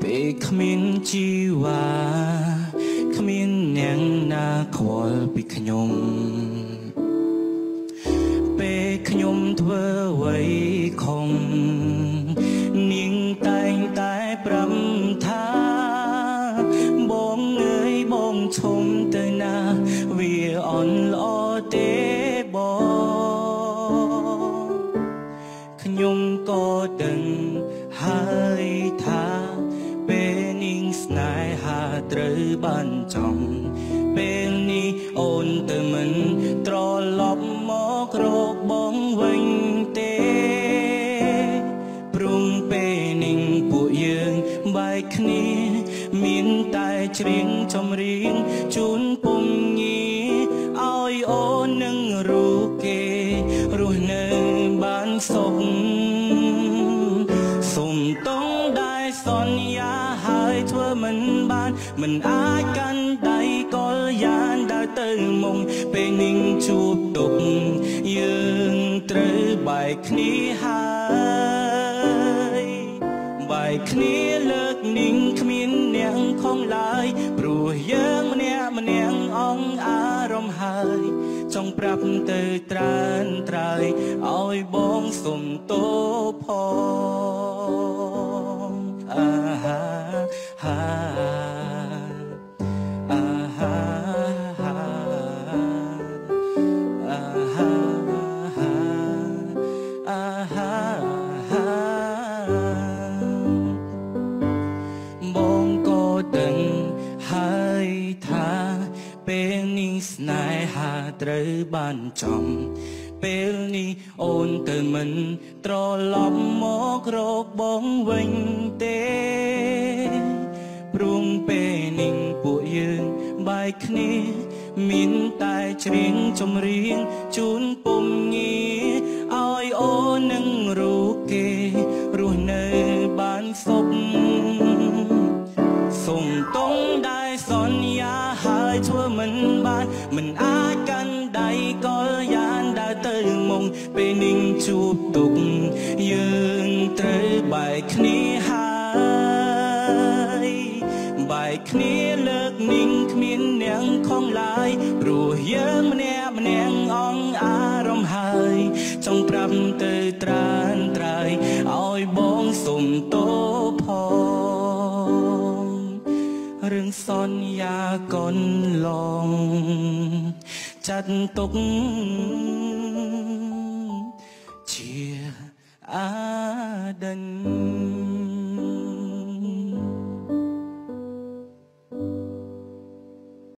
ពេលគ្មានជីវ៉ាគ្មានអ្នកណាខ្វល់ពីខ្ញុំពេលខ្ញុំធ្វើអ្វីខំនាងតែងតែប្រាំថាបងអើយបងឈុំទៅណាវាអន់ល្អទេបងខ្ញុំក៏ដឹងហើយថាពេលនាងស្នេហាត្រូវបានចង់ពេលនេះអូនទៅមិនត្រឡប់មករកបងវិញទេព្រមពេលនាងពួកយើងបែកគ្នាមានតែច្រៀងចម្រៀងជូនពុំងាឲ្យអូននឹងរូបគេរស់នៅបានសុខសុំតងដែលសន្យាហើយធ្វើមិនបានមិនអាចកាន់ដៃកលយ៉ាងដើរទៅមុខពេលនាងជួបទុកយើងត្រូវបែកគ្នាហើយបែកគ្នាលើកនាងគ្មានអ្នកខំឡើយព្រោះយើងម្នាក់អងអារម្មណ៍ហើយចង់ប្រាប់ទៅត្រានត្រើយឲ្យបងសុំទោផងអាហាហាអាហាហាអាហាហាអាហាហាបងក៏ដឹងហើយថាពេលនេះស្នេហាត្រូវបានចំពេលនេះអូនទៅមិនត្រឡប់មករកបងវិញទេព្រមពេលនេះពួកយើងបែកគ្នាមានតែច្រៀងចម្រៀងជូនពុំងាឲ្យអូននឹងរូបគេរស់នៅបានសុខសុំតងដែលសន្យាហើយធ្វើមិនបានមិនអាចកាន់ដៃកលយ៉ាងដើរទៅមុខពេលនាងជួបទុកយើងត្រូវបែកគ្នាហើយបែកគ្នាលើកនាងគ្មានអ្នកខំឡើយព្រោះយើងម្នាក់អងអារម្មណ៍ហើយចង់ប្រាប់ទៅត្រានត្រើយឲ្យបងសុំទោផងរឿងសន្យាកូនឡងចាត់ទុក